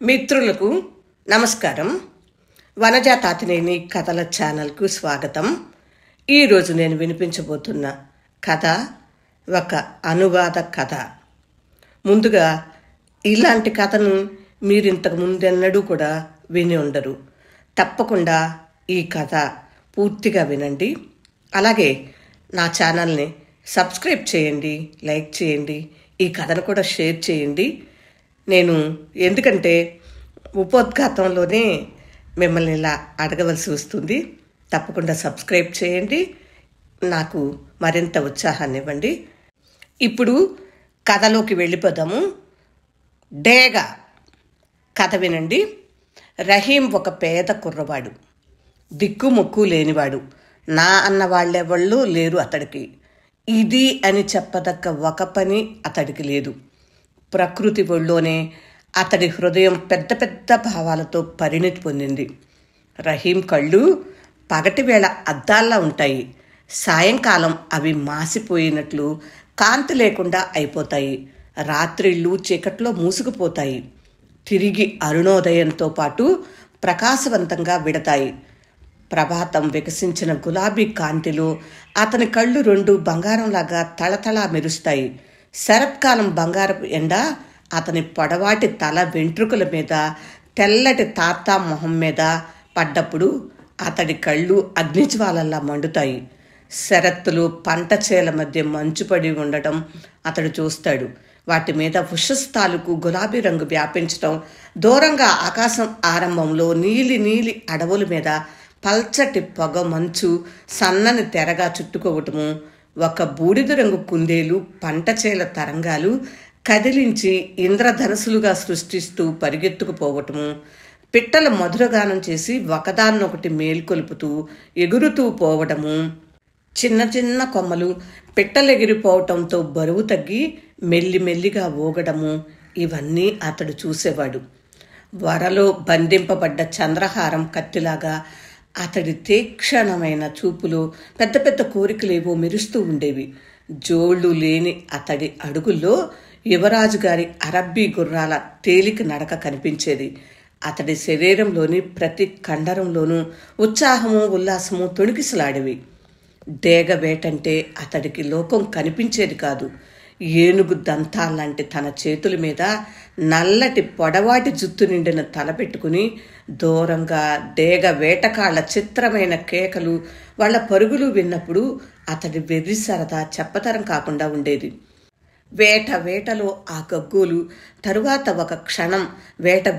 మిత్రులకు నమస్కారం. వనజా తాతినేని కథల ఛానల్కు స్వాగతం. ఈరోజు నేను వినిపించబోతున్న కథ ఒక అనువాద కథ. ముందుగా ఇలాంటి కథను మీరు ఇంతకు ముందెన్నడూ కూడా విని ఉండరు. తప్పకుండా ఈ కథ పూర్తిగా వినండి. అలాగే నా ఛానల్ని సబ్స్క్రైబ్ చేయండి, లైక్ చేయండి, ఈ కథను కూడా షేర్ చేయండి. నేను ఎందుకంటే ఉపోద్ఘాతంలోనే మిమ్మల్ని ఇలా అడగవలసి వస్తుంది. తప్పకుండా సబ్స్క్రైబ్ చేయండి, నాకు మరింత ఉత్సాహాన్ని ఇవ్వండి. ఇప్పుడు కథలోకి వెళ్ళిపోదాము. డేగ కథ వినండి. రహీం ఒక పేద కుర్రవాడు, దిక్కుముక్కు లేనివాడు. నా అన్న వాళ్ళెవళ్ళు లేరు అతడికి. ఇది అని చెప్పదగ్గ ఒక పని అతడికి లేదు. ప్రకృతి ఒళ్ళోనే అతడి హృదయం పెద్ద పెద్ద భావాలతో పరిణితి పొందింది. రహీం కళ్ళు పగటివేళ అద్దాల్లా ఉంటాయి. సాయంకాలం అవి మాసిపోయినట్లు కాంతి లేకుండా అయిపోతాయి. రాత్రిళ్ళు చీకట్లో మూసుకుపోతాయి. తిరిగి అరుణోదయంతో పాటు ప్రకాశవంతంగా విడతాయి. ప్రభాతం వికసించిన గులాబీ కాంతిలో అతని కళ్ళు రెండు బంగారంలాగా తళతళా మెరుస్తాయి. శరత్కాలం బంగారపు ఎండ అతని పొడవాటి తల వెంట్రుకల మీద, తెల్లటి తాతా మొహం మీద పడ్డప్పుడు అతడి కళ్ళు అగ్నిజ్వాలల్లా మండుతాయి. శరత్తులు పంట చేల మధ్య మంచుపడి ఉండటం అతడు చూస్తాడు. వాటి మీద ఉషస్ తాలూకు గులాబీ రంగు వ్యాపించటం, దూరంగా ఆకాశం ఆరంభంలో నీలి నీలి అడవుల మీద పల్చటి పొగ మంచు సన్నని తెరగా చుట్టుకోవటము, ఒక బూడిద రంగు కుందేలు పంటచేల తరంగాలు కదిలించి ఇంద్రధనుసులుగా సృష్టిస్తూ పరిగెత్తుకుపోవటము, పిట్టల మధురగానం చేసి ఒకదాన్నొకటి మేల్కొలుపుతూ ఎగురుతూ పోవటము, చిన్న చిన్న కొమ్మలు పిట్టలెగిరిపోవటంతో బరువు తగ్గి మెల్లిమెల్లిగా ఊగడము, ఇవన్నీ అతడు చూసేవాడు. వరలో బంధింపబడ్డ చంద్రహారం కత్తిలాగా అతడి తీక్షణమైన చూపులో పెద్ద పెద్ద కోరికలేవో మెరుస్తూ ఉండేవి. జోళ్లు లేని అతడి అడుగుల్లో యువరాజు గారి అరబ్బీ గుర్రాల తేలిక నడక కనిపించేది. అతడి శరీరంలోని ప్రతి కండరంలోనూ ఉత్సాహము ఉల్లాసము తొణికిసలాడేవి. డేగ వేటంటే అతడికి లోకం కనిపించేది కాదు. ఏనుగు దంతాల్లాంటి తన చేతుల మీద నల్లటి పొడవాటి జుత్తు నిండిన తల పెట్టుకుని దూరంగా డేగ వేటకాళ్ల చిత్రమైన కేకలు, వాళ్ల పరుగులు విన్నప్పుడు అతడి వెర్రి సరదా చెప్పతరం కాకుండా ఉండేది. వేటలో ఆ గగ్గోలు తరువాత ఒక క్షణం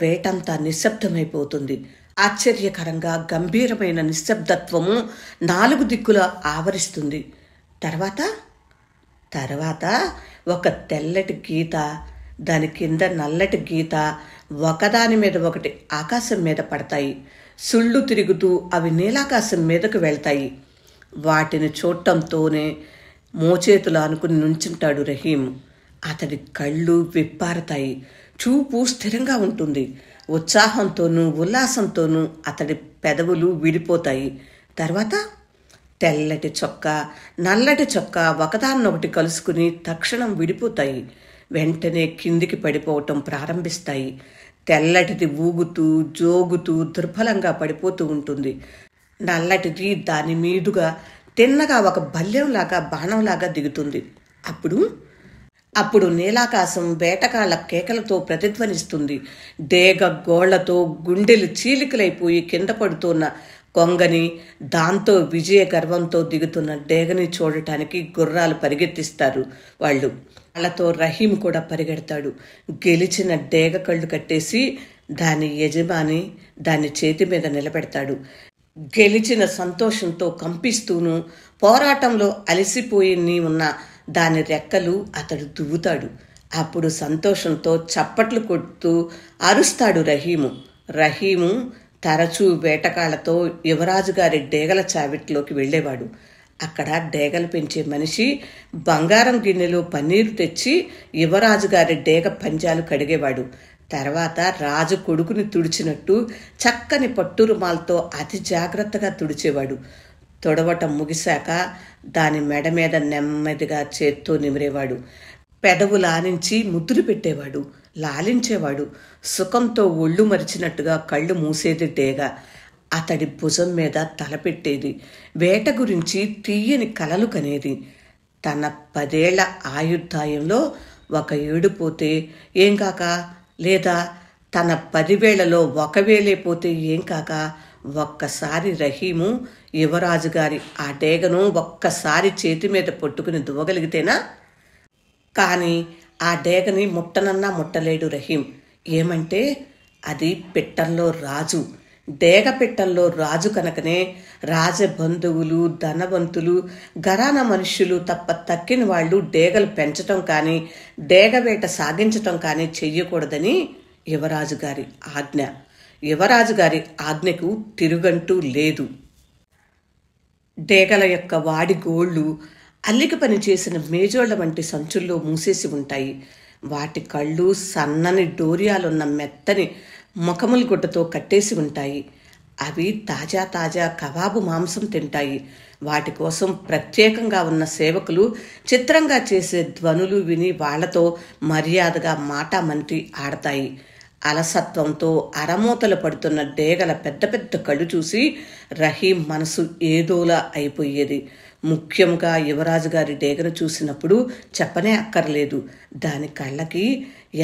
వేటంతా నిశ్శబ్దమైపోతుంది. ఆశ్చర్యకరంగా గంభీరమైన నిశ్శబ్దత్వము నాలుగు దిక్కుల ఆవరిస్తుంది. తర్వాత ఒక తెల్లటి గీత, దాని కింద నల్లటి గీత ఒకదాని మీద ఒకటి ఆకాశం మీద పడతాయి. సుళ్ళు తిరుగుతూ అవి నీలాకాశం మీదకు వెళ్తాయి. వాటిని చూడటంతోనే మోచేతులు అనుకుని నుంచుంటాడు రహీం. అతడి కళ్ళు విప్పారతాయి. చూపు స్థిరంగా ఉంటుంది. ఉత్సాహంతోనూ ఉల్లాసంతోనూ అతడి పెదవులు విడిపోతాయి. తర్వాత తెల్లటి చొక్కా, నల్లటి చొక్కా ఒకదాన్నొకటి కలుసుకుని తక్షణం విడిపోతాయి. వెంటనే కిందికి పడిపోవటం ప్రారంభిస్తాయి. తెల్లటిది ఊగుతూ జోగుతూ దుర్బలంగా పడిపోతూ ఉంటుంది. నల్లటిది దాని మీదుగా తిన్నగా ఒక బల్యంలాగా బాణంలాగా దిగుతుంది. అప్పుడు నీలాకాశం వేటకాళ్ల కేకలతో ప్రతిధ్వనిస్తుంది. డేగ గోళ్లతో గుండెలు చీలికలైపోయి కింద పడుతున్న కొంగని, దాంతో విజయ గర్వంతో దిగుతున్న డేగని చూడటానికి గుర్రాలు పరిగెత్తిస్తారు. వాళ్ళతో రహీం కూడా పరిగెడతాడు. గెలిచిన డేగ కళ్ళు కట్టేసి దాని యజమాని దాని చేతి మీద నిలబెడతాడు. గెలిచిన సంతోషంతో కంపిస్తూను పోరాటంలో అలసిపోయి ఉన్న దాని రెక్కలు అతడు దువ్వుతాడు. అప్పుడు సంతోషంతో చప్పట్లు కొడుతూ అరుస్తాడు రహీము తరచూ వేటకాళ్లతో యువరాజు గారి డేగల చావిట్లోకి వెళ్ళేవాడు. అక్కడ డేగలు పెంచే మనిషి బంగారం గిన్నెలో పన్నీరు తెచ్చి యువరాజు గారి డేగ పంజాలు కడిగేవాడు. తర్వాత రాజు కొడుకుని తుడిచినట్టు చక్కని పట్టు రుమాలతో అతి జాగ్రత్తగా తుడిచేవాడు. తొడవటం ముగిశాక దాని మెడ మీద నెమ్మదిగా చేత్తో నిమిరేవాడు. పెదవులానించి ముద్దులు పెట్టేవాడు. లాలించేవాడు. సుఖంతో ఒళ్ళు మరిచినట్టుగా కళ్ళు మూసేది డేగ. అతడి భుజం మీద తలపెట్టేది. వేట గురించి తీయని కలలు కనేది. తన 10 ఏళ్ల ఆయుర్దాయంలో ఒక ఏడు పోతే ఏం కాక, లేదా తన 10 వేళ్లలో 1 వేలే పోతే ఏం కాక, ఒక్కసారి రహీము యువరాజు గారి ఆ డేగను ఒక్కసారి చేతి మీద పట్టుకుని దువ్వగలిగితేనా? కానీ ఆ డేగని ముట్టనన్నా ముట్టలేడు రహీం. ఏమంటే అది పిట్టల్లో రాజు. డేగ పిట్టల్లో రాజు కనుకనే రాజబంధువులు, ధనవంతులు, ఘరానా మనుష్యులు తప్ప తక్కిన వాళ్ళు డేగలు పెంచటం కానీ డేగ వేట సాగించటం కానీ చెయ్యకూడదని యువరాజు గారి ఆజ్ఞ. యువరాజు గారి ఆజ్ఞకు తిరుగంటూ లేదు. డేగల యొక్క వాడి గోళ్లు అల్లిక పని చేసిన మేజోళ్ల వంటి సంచుల్లో మూసేసి ఉంటాయి. వాటి కళ్ళు సన్నని డోరియాలున్న మెత్తని ముఖముల గుడ్డతో కట్టేసి ఉంటాయి. అవి తాజా తాజా కబాబు మాంసం తింటాయి. వాటి కోసం ప్రత్యేకంగా ఉన్న సేవకులు చిత్రంగా చేసే ధ్వనులు విని వాళ్లతో మర్యాదగా మాటామంతి ఆడతాయి. అలసత్వంతో అరమూతలు పడుతున్న డేగల పెద్ద పెద్ద కళ్ళు చూసి రహీం మనసు ఏదోలా అయిపోయేది. ముఖ్యంగా యువరాజు గారి డేగను చూసినప్పుడు చెప్పనే అక్కర్లేదు. దాని కళ్ళకి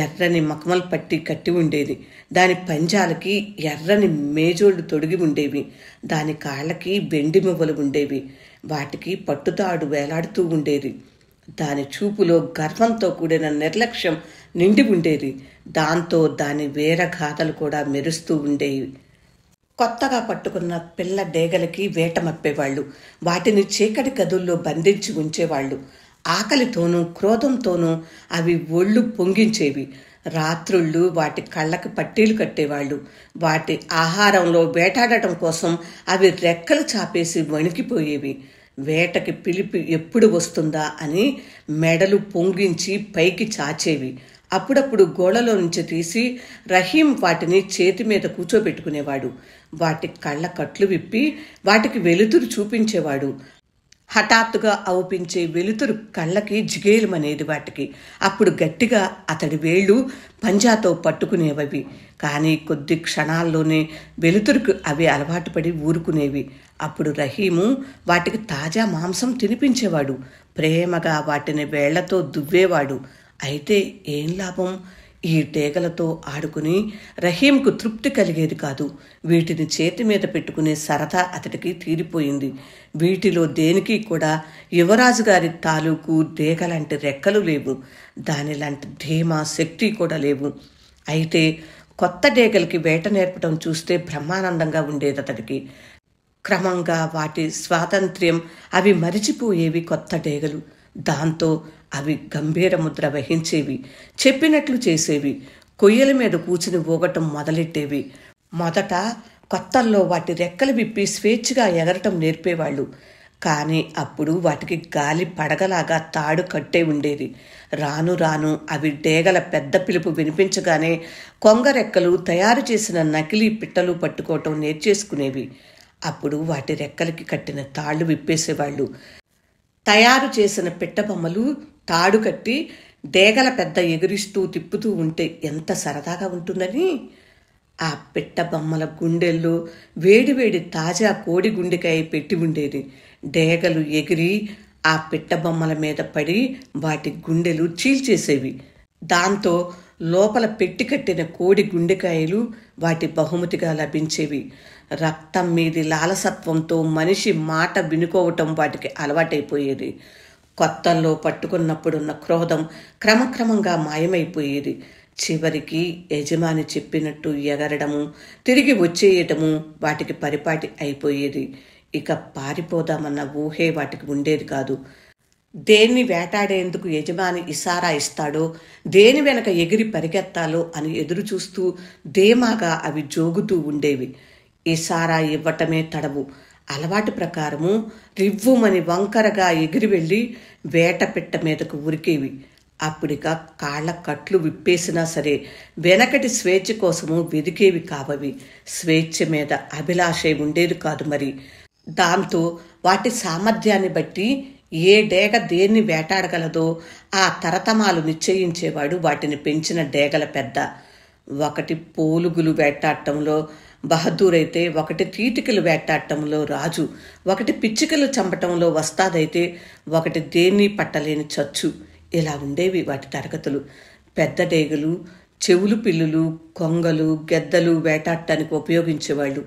ఎర్రని మకమల్ పట్టి కట్టి ఉండేది. దాని పంజాలకి ఎర్రని మేజోళ్లు తొడిగి ఉండేవి. దాని కాళ్ళకి బెండి మువ్వలు ఉండేవి. వాటికి పట్టుతాడు వేలాడుతూ ఉండేది. దాని చూపులో గర్వంతో కూడిన నిర్లక్ష్యం నిండి ఉండేది. దాంతో దాని వీరగాథలు కూడా మెరుస్తూ ఉండేవి. కొత్తగా పట్టుకున్న పిల్ల డేగలకి వేట మప్పేవాళ్ళు. వాటిని చీకటి గదుల్లో బంధించి ఉంచేవాళ్ళు. ఆకలితోనూ క్రోధంతోనూ అవి ఒళ్ళు పొంగించేవి. రాత్రుళ్ళు వాటి కళ్ళకి పట్టీలు కట్టేవాళ్ళు. వాటి ఆహారంలో వేటాడటం కోసం అవి రెక్కలు చాపేసి వణికిపోయేవి. వేటకి పిలిపి ఎప్పుడు వస్తుందా అని మెడలు పొంగించి పైకి చాచేవి. అప్పుడప్పుడు గోళలో నుంచి తీసి రహీం వాటిని చేతి మీద కూర్చోబెట్టుకునేవాడు. వాటి కళ్ళ కట్లు విప్పి వాటికి వెలుతురు చూపించేవాడు. హఠాత్తుగా అవుపించే వెలుతురు కళ్ళకి జిగేలమనేది వాటికి. అప్పుడు గట్టిగా అతడి వేళ్లు పంజాతో పట్టుకునేవవి. కానీ కొద్ది క్షణాల్లోనే వెలుతురుకు అవి అలవాటు పడి ఊరుకునేవి. అప్పుడు రహీము వాటికి తాజా మాంసం తినిపించేవాడు. ప్రేమగా వాటిని వేళ్లతో దువ్వేవాడు. అయితే ఏం లాభం? ఈ డేగలతో ఆడుకుని రహీంకు తృప్తి కలిగేది కాదు. వీటిని చేతి మీద పెట్టుకునే సరదా అతడికి తీరిపోయింది. వీటిలో దేనికి కూడా యువరాజు గారి తాలూకు డేగలాంటి రెక్కలు లేవు. దానిలాంటి ధీమా, శక్తి కూడా లేవు. అయితే కొత్త డేగలకి వేట నేర్పడం చూస్తే బ్రహ్మానందంగా ఉండేది అతడికి. క్రమంగా వాటి స్వాతంత్ర్యం అవి మరిచిపోయేవి కొత్త డేగలు. దాంతో అవి గంభీర ముద్ర వహించేవి. చెప్పినట్లు చేసేవి. కొయ్యల మీద కూర్చుని ఊగటం మొదలెట్టేవి. మొదట కొత్తల్లో వాటి రెక్కలు విప్పి స్వేచ్ఛగా ఎగరటం నేర్పేవాళ్ళు. కానీ అప్పుడు వాటికి గాలి పడగలాగా తాడు కట్టే ఉండేది. రాను రాను అవి డేగల పెద్ద పిలుపు వినిపించగానే కొంగరెక్కలు తయారు చేసిన నకిలీ పిట్టలు పట్టుకోవటం నేర్చేసుకునేవి. అప్పుడు వాటి రెక్కలకి కట్టిన తాళ్లు విప్పేసేవాళ్ళు. తయారు చేసిన పిట్టబొమ్మలు తాడు కట్టి డేగల పెద్ద ఎగురిస్తూ తిప్పుతూ ఉంటే ఎంత సరదాగా ఉంటుందని. ఆ పిట్టబొమ్మల గుండెల్లో వేడివేడి తాజా కోడి గుండెకాయ పెట్టి ఉండేది. డేగలు ఎగిరి ఆ పిట్టబొమ్మల మీద పడి వాటి గుండెలు చీల్చేసేవి. దాంతో లోపల పెట్టి కట్టిన కోడి గుండెకాయలు వాటి బహుమతిగా లభించేవి. రక్తం మీది లాలసత్వంతో మనిషి మాట వినుకోవటం వాటికి అలవాటైపోయేది. కొత్తల్లో పట్టుకున్నప్పుడున్న క్రోధం క్రమక్రమంగా మాయమైపోయేది. చివరికి యజమాని చెప్పినట్టు ఎగరడము, తిరిగి వచ్చేయటము వాటికి పరిపాటి అయిపోయేది. ఇక పారిపోదామన్న ఊహే వాటికి ఉండేది కాదు. దేన్ని వేటాడేందుకు యజమాని ఇసారా ఇస్తాడో, దేని వెనక ఎగిరి పరిగెత్తాలో అని ఎదురు చూస్తూ ధీమాగా అవి జోగుతూ ఉండేవి. ఇసారా ఇవ్వటమే తడవు. అలవాటు ప్రకారము రివ్వుమని వంకరగా ఎగిరి వెళ్ళి వేట పిట్ట మీదకు ఉరికేవి. అప్పుడిక కాళ్ల కట్లు విప్పేసినా సరే వెనకటి స్వేచ్ఛ కోసము వెదికేవి కావవి. స్వేచ్ఛ మీద అభిలాషే ఉండేది కాదు మరి. దాంతో వాటి సామర్థ్యాన్ని బట్టి ఏ డేగ దేన్ని వేటాడగలదో ఆ తరతమాలు నిశ్చయించేవాడు వాటిని పెంచిన డేగల పెద్ద. ఒకటి పోలుగులు వేటాడటంలో బహదూర్ అయితే, ఒకటి తీటికలు వేటాడటంలో రాజు, ఒకటి పిచ్చికలు చంపటంలో వస్తాదైతే, ఒకటి దేన్ని పట్టలేని చచ్చు. ఇలా ఉండేవి వాటి తరగతులు. పెద్ద డేగలు చెవులు పిల్లులు, కొంగలు, గెద్దలు వేటాడటానికి ఉపయోగించేవాళ్ళు.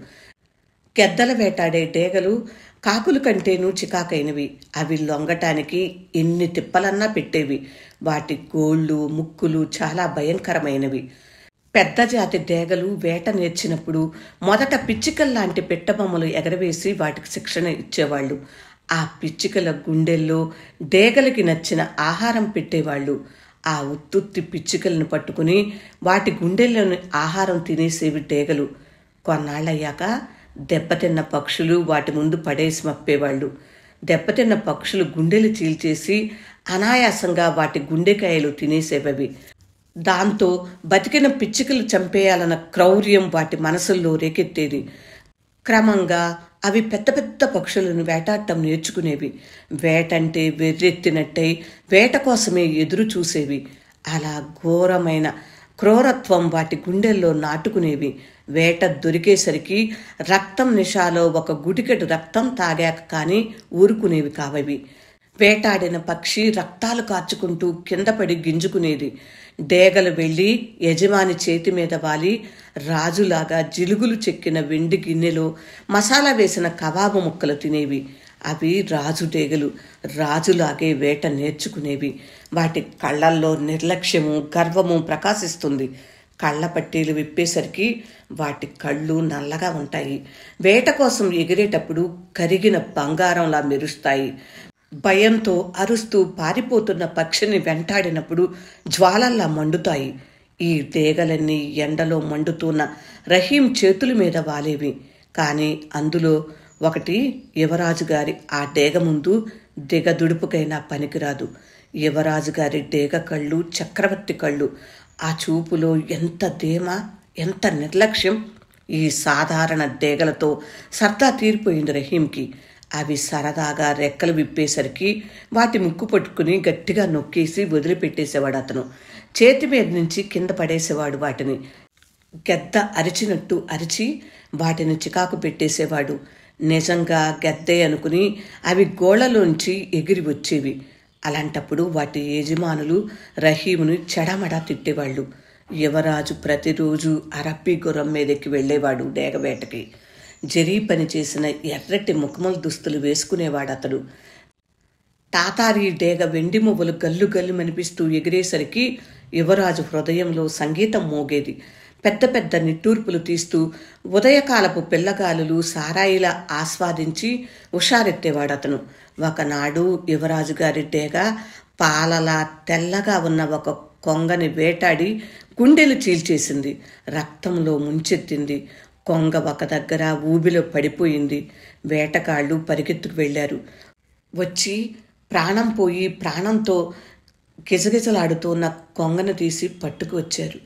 గెద్దల వేటాడే డేగలు కాకుల కంటేనూ చికాకైనవి. అవి లొంగటానికి ఎన్ని తిప్పలన్నా పెట్టేవి. వాటి గోళ్ళు, ముక్కులు చాలా భయంకరమైనవి. పెద్ద జాతి డేగలు వేట నేర్చినప్పుడు మొదట పిచ్చికల్లాంటి పిట్టబొమ్మలు ఎగరవేసి వాటికి శిక్షణ ఇచ్చేవాళ్ళు. ఆ పిచ్చికల గుండెల్లో డేగలకి నచ్చిన ఆహారం పెట్టేవాళ్ళు. ఆ ఉత్తుత్తి పిచ్చికలను పట్టుకుని వాటి గుండెల్లోని ఆహారం తినేసేవి డేగలు. కొన్నాళ్ళయ్యాక దెబ్బతిన్న పక్షులు వాటి ముందు పడేసి మప్పేవాళ్ళు. దెబ్బతిన్న పక్షులు గుండెలు చీల్చేసి అనాయాసంగా వాటి గుండెకాయలు తినేసేవవి. దాంతో బతికిన పిచ్చికలు చంపేయాలన్న క్రౌర్యం వాటి మనసుల్లో రేకెత్తేది. క్రమంగా అవి పెద్ద పెద్ద పక్షులను వేటాడటం నేర్చుకునేవి. వేటంటే వెర్రెత్తినట్టయి వేట కోసమే ఎదురు చూసేవి. అలా ఘోరమైన క్రూరత్వం వాటి గుండెల్లో నాటుకునేవి. వేట దొరికేసరికి రక్తం నిషాలో ఒక గుడికెడు రక్తం తాగాక కానీ ఊరుకునేవి కావవి. వేటాడిన పక్షి రక్తాలు కార్చుకుంటూ కిందపడి గింజుకునేది. డేగలు వెళ్ళి యజమాని చేతి మీద వాలి రాజులాగా జిలుగులు చెక్కిన వెండి గిన్నెలో మసాలా వేసిన కబాబు ముక్కలు తినేవి. అవి రాజు డేగలు. రాజులాగే వేట నేర్చుకునేవి. వాటి కళ్ళల్లో నిర్లక్ష్యము, గర్వము ప్రకాశిస్తుంది. కళ్ళ పట్టీలు విప్పేసరికి వాటి కళ్ళు నల్లగా ఉంటాయి. వేట కోసం ఎగిరేటప్పుడు కరిగిన బంగారంలా మెరుస్తాయి. భయంతో అరుస్తూ పారిపోతున్న పక్షిని వెంటాడినప్పుడు జ్వాలల్లా మండుతాయి. ఈ డేగలన్నీ ఎండలో మండుతున్న రహీం చేతుల మీద వాలేవి. కానీ అందులో ఒకటి యువరాజుగారి ఆ డేగ ముందు దిగదుడుపుకైనా పనికిరాదు. యువరాజుగారి డేగ కళ్ళు చక్రవర్తి కళ్ళు. ఆ చూపులో ఎంత ధీమ, ఎంత నిర్లక్ష్యం. ఈ సాధారణ డేగలతో సర్దా తీరిపోయింది రహీంకి. అవి సరదాగా రెక్కలు విప్పేసరికి వాటి ముక్కు పట్టుకుని గట్టిగా నొక్కేసి వదిలిపెట్టేసేవాడు అతను. చేతి మీద నుంచి కింద పడేసేవాడు వాటిని. గెద్ద అరిచినట్టు అరిచి వాటిని చికాకు పెట్టేసేవాడు. నిజంగా గెద్దే అనుకుని అవి గోళ్లలోంచి ఎగిరి వచ్చేవి. అలాంటప్పుడు వాటి యజమానులు రహీముని చెడమడా తిట్టేవాళ్ళు. యువరాజు ప్రతిరోజు అరబ్బీ గుర్రం మీదకి వెళ్ళేవాడు డేగవేటకి. జరీ పని చేసిన ఎర్రటి ముఖముల దుస్తులు వేసుకునేవాడు అతడు. తాతారీ డేగ వెండి మువ్వలు గల్లు గల్లు మనిపిస్తూ ఎగిరేసరికి యువరాజు హృదయంలో సంగీతం మోగేది. పెద్ద పెద్ద నిట్టూర్పులు తీస్తూ ఉదయకాలపు పిల్లగాలులు సారాయిలా ఆస్వాదించి హుషారెత్తేవాడు అతను. ఒకనాడు యువరాజు గారి డేగ పాలలా తెల్లగా ఉన్న ఒక కొంగని వేటాడి గుండెలు చీల్చేసింది. రక్తంలో ముంచెత్తింది. కొంగ ఒక దగ్గర ఊబిలో పడిపోయింది. వేటగాళ్ళు పరిగెత్తుకు వెళ్ళారు. వచ్చి ప్రాణం పోయి ప్రాణంతో గిజగిజలాడుతున్న కొంగను తీసి పట్టుకు వచ్చారు.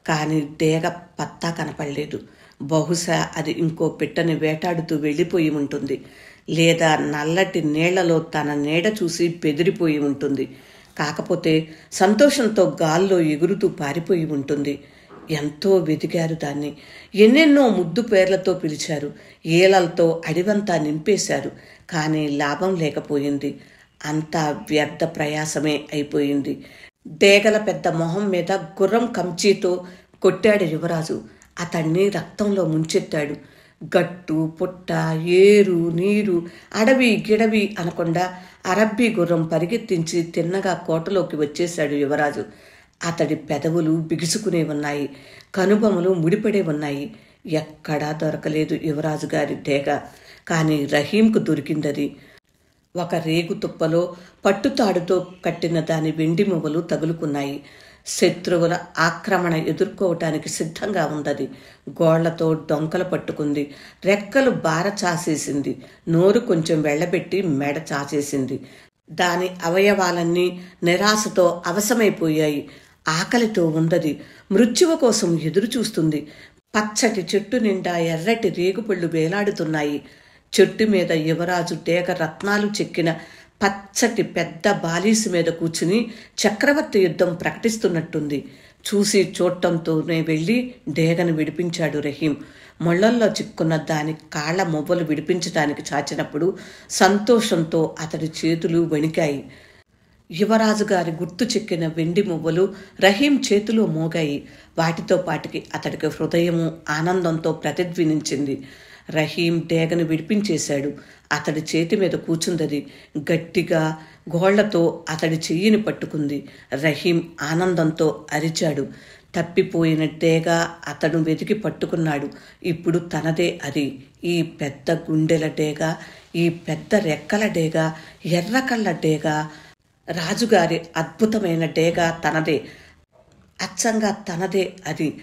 కానీ డేగ పత్తా కనపడలేదు. బహుశా అది ఇంకో పిట్టని వేటాడుతూ వెళ్ళిపోయి ఉంటుంది. లేదా నల్లటి నీళ్లలో తన నీడ చూసి బెదిరిపోయి ఉంటుంది. కాకపోతే సంతోషంతో గాల్లో ఎగురుతూ పారిపోయి ఉంటుంది. ఎంతో వెతికారు దాన్ని. ఎన్నెన్నో ముద్దు పేర్లతో పిలిచారు. ఏలలతో అడివంతా నింపేశారు. కానీ లాభం లేకపోయింది. అంతా వ్యర్థ ప్రయాసమే అయిపోయింది. డేగల పెద్ద మొహం మీద గుర్రం కంచీతో కొట్టాడు యువరాజు. అతన్ని రక్తంలో ముంచెత్తాడు. గట్టు, పుట్ట, ఏరు, నీరు, అడవి, గిడవి అనకుండా అరబ్బీ గుర్రం పరిగెత్తించి తిన్నగా కోటలోకి వచ్చేశాడు యువరాజు. అతడి పెదవులు బిగుసుకునే ఉన్నాయి. కనుబొమలు ముడిపడే ఉన్నాయి. ఎక్కడా దొరకలేదు యువరాజు గారి డేగ. కానీ రహీంకు దొరికిందది. ఒక రేగు తుప్పలో పట్టుతాడుతో కట్టిన దాని వెండి మువ్వలు తగులుకున్నాయి. శత్రువుల ఆక్రమణ ఎదుర్కోవటానికి సిద్ధంగా ఉన్నది. గోళ్లతో డొంకలు పట్టుకుంది. రెక్కలు బార చాసేసింది. నోరు కొంచెం వెళ్ళబెట్టి మెడ చాచేసింది. దాని అవయవాలన్నీ నిరాశతో అవసమైపోయాయి. ఆకలితో ఉన్నది. మృత్యువు కోసం ఎదురు చూస్తుంది. పచ్చటి చెట్టు నిండా ఎర్రటి రేగుపళ్ళు వేలాడుతున్నాయి. చెట్టు మీద యువరాజు డేగ రత్నాలు చెక్కిన పచ్చటి పెద్ద బాలీసు మీద కూర్చుని చక్రవర్తి యుద్ధం ప్రకటిస్తున్నట్టుంది. చూసి చూడటంతోనే వెళ్ళి డేగను విడిపించాడు రహీం. ముళ్ళల్లో చిక్కున్న దాని కాళ్ల మొవ్వలు విడిపించడానికి చాచినప్పుడు సంతోషంతో అతడి చేతులు వణికాయి. యువరాజు గారి గుర్తు చెక్కిన వెండి మువ్వలు రహీం చేతిలో మోగాయి. వాటితో పాటికి అతడికి హృదయము ఆనందంతో ప్రతిధ్వనించింది. రహీం డేగను విడిపించేశాడు. అతడి చేతి మీద కూర్చుందది. గట్టిగా గోళ్లతో అతడి చెయ్యిని పట్టుకుంది. రహీం ఆనందంతో అరిచాడు. తప్పిపోయిన డేగ అతడు వెతికి పట్టుకున్నాడు. ఇప్పుడు తనదే అది. ఈ పెద్ద గుండెల డేగ, ఈ పెద్ద రెక్కల డేగ, ఎర్రకళ్ళ డేగ, రాజుగారి అద్భుతమైన డేగ తనదే. అచ్చంగా తనదే అది.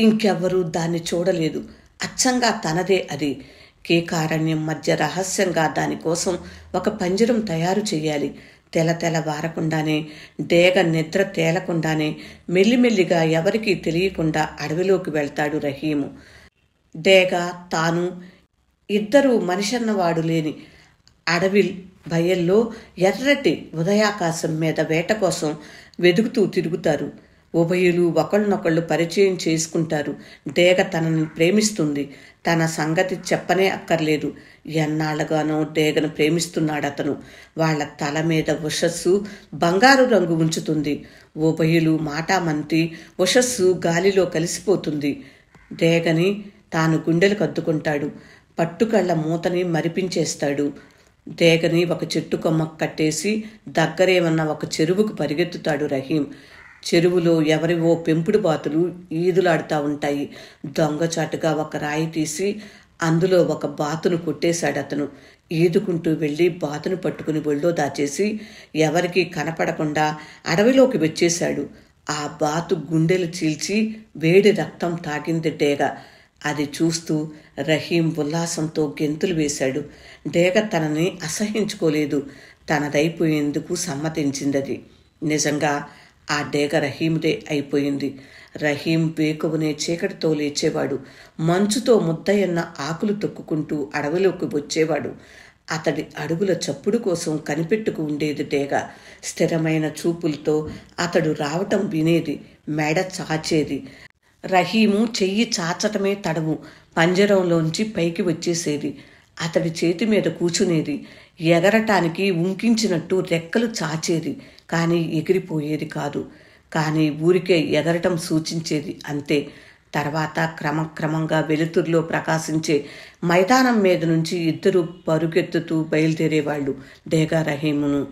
ఇంకెవ్వరూ దాన్ని చూడలేదు. అచ్చంగా తనదే అది. కేకారణ్యం మధ్య రహస్యంగా దానికోసం ఒక పంజరం తయారు చేయాలి. తెల్లవారకుండానే, డేగ నిద్ర తేలకుండానే మెల్లిమెల్లిగా ఎవరికీ తెలియకుండా అడవిలోకి వెళ్తాడు రహీము. డేగ తాను ఇద్దరూ మనిషన్నవాడు లేని అడవి బయల్లో ఎర్రటి ఉదయాకాశం మీద వేట కోసం వెదుగుతూ తిరుగుతారు. ఉభయులు ఒకళ్ళనొకళ్ళు పరిచయం చేసుకుంటారు. డేగ తనని ప్రేమిస్తుంది. తన సంగతి చెప్పనే అక్కర్లేదు. ఎన్నాళ్ళగానో డేగను ప్రేమిస్తున్నాడతను. వాళ్ల తల మీద ఉషస్సు బంగారు రంగు ఉంచుతుంది. ఉభయులు మాటామంతి ఉషస్సు గాలిలో కలిసిపోతుంది. డేగని తాను గుండెలకు అద్దుకుంటాడు. పట్టుకళ్ళ మూతని మరిపించేస్తాడు. డేగని ఒక చెట్టు కొమ్మకు కట్టేసి దగ్గరే ఉన్న ఒక చెరువుకు పరిగెత్తుతాడు రహీం. చెరువులో ఎవరివో పెంపుడు బాతులు ఈదులాడుతూ ఉంటాయి. దొంగచాటుగా ఒక రాయి తీసి అందులో ఒక బాతును కొట్టేశాడు అతను. ఈదుకుంటూ వెళ్ళి బాతును పట్టుకుని ఒళ్ళో దాచేసి ఎవరికీ కనపడకుండా అడవిలోకి వచ్చేశాడు. ఆ బాతు గుండెలు చీల్చి వేడి రక్తం తాగింది డేగ. అది చూస్తూ రహీం ఉల్లాసంతో గెంతులు వేశాడు. డేగ తనని అసహించుకోలేదు. తనదైపోయేందుకు సమ్మతించిందది. నిజంగా ఆ డేగ రహీముదే అయిపోయింది. రహీం వేకువనే చీకటితో లేచేవాడు. మంచుతో ముద్దయన్న ఆకులు తొక్కుకుంటూ అడవిలోకి వచ్చేవాడు. అతడి అడుగుల చప్పుడు కోసం కనిపెట్టుకు ఉండేది డేగ. స్థిరమైన చూపులతో అతడు రావటం వినేది. మెడ చాచేది. రహీము చెయ్యి చాచటమే తడవు. పంజరంలోంచి పైకి వచ్చేసేది. అతడి చేతి మీద కూర్చునేది. ఎగరటానికి ఉంకించినట్టు రెక్కలు చాచేది. కానీ ఎగిరిపోయేది కాదు. కానీ ఊరికే ఎగరటం సూచించేది అంతే. తర్వాత క్రమక్రమంగా వెలుతురులో ప్రకాశించే మైదానం మీద నుంచి ఇద్దరు పరుగెత్తుతూ బయలుదేరేవాళ్ళు డేగా రహీమును.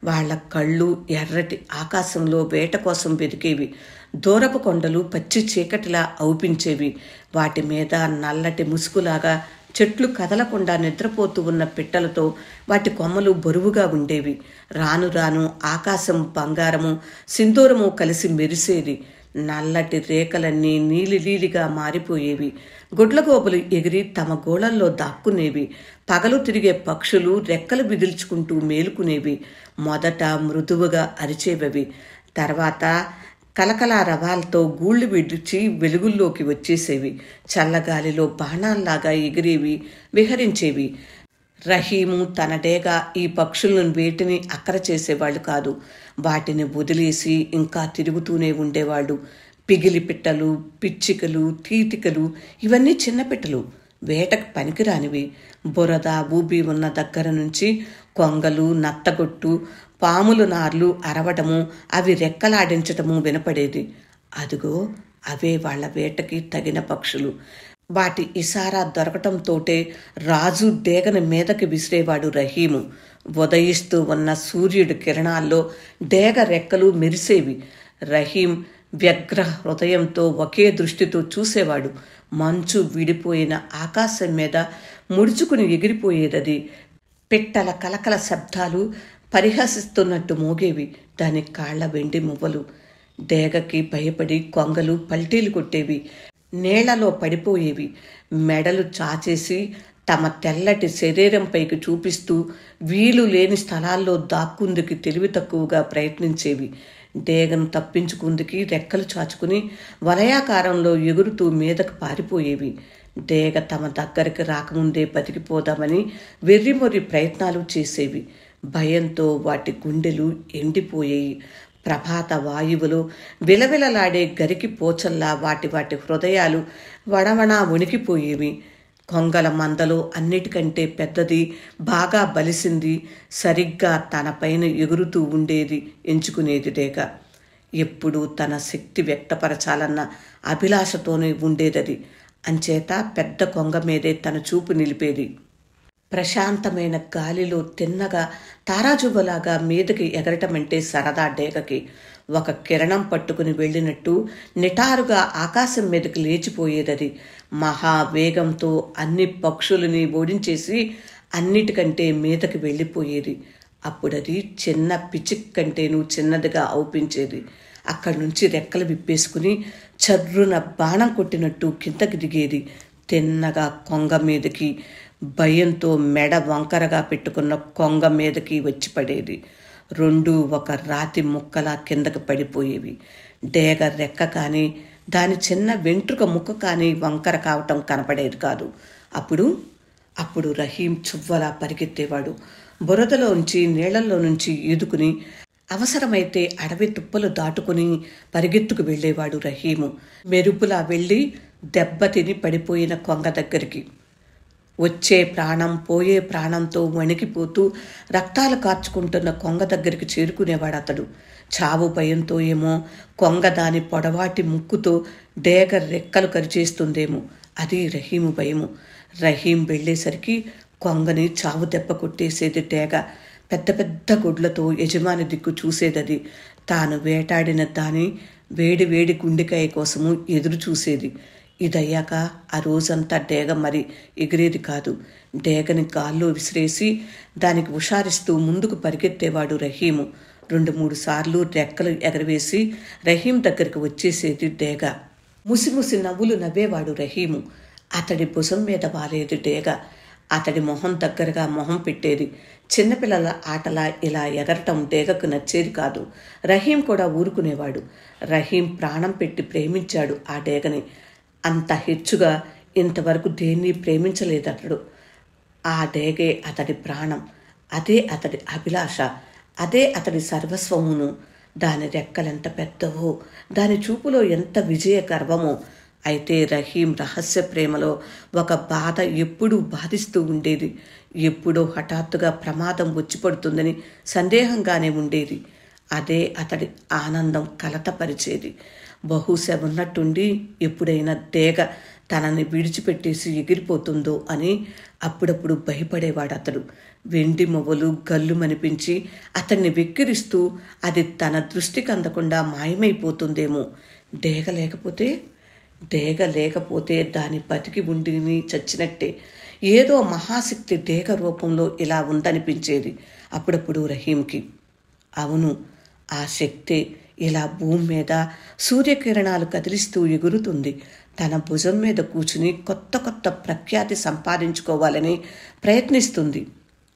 వాళ్ల కళ్ళు ఎర్రటి ఆకాశంలో వేట కోసం వెతికేవి. దూరపు కొండలు పచ్చి చీకటిలా ఔపించేవి. వాటి మీద నల్లటి ముసుగులాగా చెట్లు కదలకుండా నిద్రపోతూ ఉన్న పిట్టలతో వాటి కొమ్మలు బరువుగా ఉండేవి. రాను రాను ఆకాశం బంగారము సింధూరము కలిసి మెరిసేది. నల్లటి రేఖలన్నీ నీలిలీలిగా మారిపోయేవి. గుడ్లగోబలు ఎగిరి తమ గోళల్లో దాక్కునేవి. పగలు తిరిగే పక్షులు రెక్కలు బిదిల్చుకుంటూ మేలుకునేవి. మొదట మృదువుగా అరిచేవవి. తర్వాత కలకలా రవాలతో గూళ్ళు విడిచి వెలుగుల్లోకి వచ్చేసేవి. చల్లగాలిలో బాణాల్లాగా ఎగిరేవి, విహరించేవి. రహీము తన డేగా ఈ పక్షులను వేటిని అక్కర చేసేవాళ్ళు కాదు. వాటిని వదిలేసి ఇంకా తిరుగుతూనే ఉండేవాళ్ళు. పిగిలి పిట్టలు, పిచ్చికలు, తీతికలు ఇవన్నీ చిన్న పిట్టలు, వేటకు పనికిరానివి. బురద ఊబి ఉన్న దగ్గర నుంచి కొంగలు, నత్తగొట్టు, పాములు నార్లు అరవడము, అవి రెక్కలాడించటము వినపడేది. అదిగో అవే వాళ్ల వేటకి తగిన పక్షులు. వాటి ఇషారా దొరకటంతోటే రాజు డేగన మీదకి విసిరేవాడు రహీము. ఉదయిస్తూ ఉన్న సూర్యుడి కిరణాల్లో డేగ రెక్కలు మెరిసేవి. రహీం వ్యగ్ర హృదయంతో ఒకే దృష్టితో చూసేవాడు. మంచు విడిపోయిన ఆకాశం మీద ముడుచుకుని ఎగిరిపోయేదది. పిట్టల కలకల శబ్దాలు పరిహసిస్తున్నట్టు మోగేవి దాని కాళ్ల వెండి మువ్వలు. డేగకి భయపడి కొంగలు పల్టీలు కొట్టేవి, నేళ్లలో పడిపోయేవి. మెడలు చాచేసి తమ తెల్లటి శరీరంపైకి చూపిస్తూ వీలు లేని స్థలాల్లో దాక్కుందుకి తెలివి తక్కువగా ప్రయత్నించేవి. డేగను తప్పించుకుందుకి రెక్కలు చాచుకుని వలయాకారంలో ఎగురుతూ మీదకు పారిపోయేవి. డేగ తమ దగ్గరికి రాకముందే బతికిపోదామని వెర్రిమొర్రి ప్రయత్నాలు చేసేవి. భయంతో వాటి గుండెలు ఎండిపోయాయి. ప్రభాత వాయువులో విలవిలలాడే గరికి పోచల్లా వాటి వాటి హృదయాలు వణవణా వణికిపోయేవి. కొంగల మందలో అన్నిటికంటే పెద్దది, బాగా బలిసింది, సరిగ్గా తన పైన ఎగురుతూ ఉండేది ఎంచుకునేది డేగ. ఎప్పుడూ తన శక్తి వ్యక్తపరచాలన్న అభిలాషతోనే ఉండేదది. అంచేత పెద్ద కొంగ మీదే తన చూపు నిలిపేది. ప్రశాంతమైన గాలిలో తిన్నగా తారాజువ్వలాగా మీదకి ఎగరటమంటే సరదా డేగకి. ఒక కిరణం పట్టుకుని వెళ్ళినట్టు నిటారుగా ఆకాశం మీదకి లేచిపోయేదది. మహావేగంతో అన్ని పక్షులని ఓడించేసి అన్నిటికంటే మీదకి వెళ్ళిపోయేది. అప్పుడది చిన్న పిచిక్ కంటేనూ చిన్నదిగా అవుపించేది. అక్కడి నుంచి రెక్కలు విప్పేసుకుని చర్రున బాణం కొట్టినట్టు కిందకి దిగేది. తిన్నగా కొంగ మీదకి, భయంతో మెడ వంకరగా పెట్టుకున్న కొంగ మీదకి వచ్చి పడేది. రెండూ ఒక రాతి ముక్కలా కిందకి పడిపోయేవి. డేగ రెక్క కానీ దాని చిన్న వెంట్రుక ముక్క కానీ వంకర కావటం కనపడేది కాదు. అప్పుడు రహీం చువ్వలా పరిగెత్తేవాడు. బురదలోంచి నీళ్లలో నుంచి ఈదుకుని అవసరమైతే అడవి తుప్పలు దాటుకుని పరిగెత్తుకు వెళ్ళేవాడు రహీము. మెరుపులా వెళ్ళి దెబ్బతిని పడిపోయిన కొంగ దగ్గరికి. వచ్చే ప్రాణం పోయే ప్రాణంతో వణికిపోతూ రక్తాలు కార్చుకుంటున్న కొంగ దగ్గరికి చేరుకునేవాడు అతడు. చావు భయంతో ఏమో కొంగ దాని పొడవాటి ముక్కుతో డేగ రెక్కలు కరిచేస్తుందేమో అది రహీము భయము. రహీం వెళ్ళేసరికి కొంగని చావు దెబ్బ కొట్టేసేది డేగ. పెద్ద పెద్ద గుడ్లతో యజమాని దిక్కు చూసేదది. తాను వేటాడిన దాని వేడి వేడి గుండెకాయ కోసము ఎదురు చూసేది. ఇదయ్యాక ఆ రోజంతా డేగ మరి ఎగిరేది కాదు. డేగని గాల్లో విసిరేసి దానికి హుషారిస్తూ ముందుకు పరిగెత్తేవాడు రహీము. 2-3 సార్లు రెక్కలు ఎగరవేసి రహీం దగ్గరికి వచ్చేసేది డేగ. ముసిముసి నవ్వులు నవ్వేవాడు రహీము. అతడి భుజం మీద వాలేది డేగ. అతడి మొహం దగ్గరగా మొహం పెట్టేది. చిన్నపిల్లల ఆటలా ఇలా ఎగరటం డేగకు నచ్చేది కాదు. రహీం కూడా ఊరుకునేవాడు. రహీం ప్రాణం పెట్టి ప్రేమించాడు ఆ డేగని. అంత హెచ్చుగా ఇంతవరకు దేన్ని ప్రేమించలేదతడు. ఆ డేగే అతడి ప్రాణం, అదే అతడి అభిలాష, అదే అతడి సర్వస్వమును. దాని రెక్కలెంత పెద్దవో, దాని చూపులో ఎంత విజయ గర్వమో. అయితే రహీం రహస్య ప్రేమలో ఒక బాధ ఎప్పుడూ బాధిస్తూ ఉండేది. ఎప్పుడో హఠాత్తుగా ప్రమాదం వచ్చిపడుతుందని సందేహంగానే ఉండేది. అదే అతడి ఆనందం కలతపరిచేది. బహుశా ఉన్నట్టుండి ఎప్పుడైనా డేగ తనని విడిచిపెట్టేసి ఎగిరిపోతుందో అని అప్పుడప్పుడు భయపడేవాడు అతడు. వెండి మొవ్వలు గల్లుమనిపించి అతన్ని వెక్కిరిస్తూ అది తన దృష్టికి అందకుండా మాయమైపోతుందేమో. డేగ లేకపోతే దాని బతికి ఉండిని చచ్చినట్టే. ఏదో మహాశక్తి డేగ రూపంలో ఇలా ఉందనిపించేది అప్పుడప్పుడు రహీంకి. అవును, ఆ శక్తి ఇలా భూమి మీద సూర్యకిరణాలు కదిలిస్తూ ఎగురుతుంది. తన భుజం మీద కూర్చుని కొత్త కొత్త ప్రఖ్యాతి సంపాదించుకోవాలని ప్రయత్నిస్తుంది.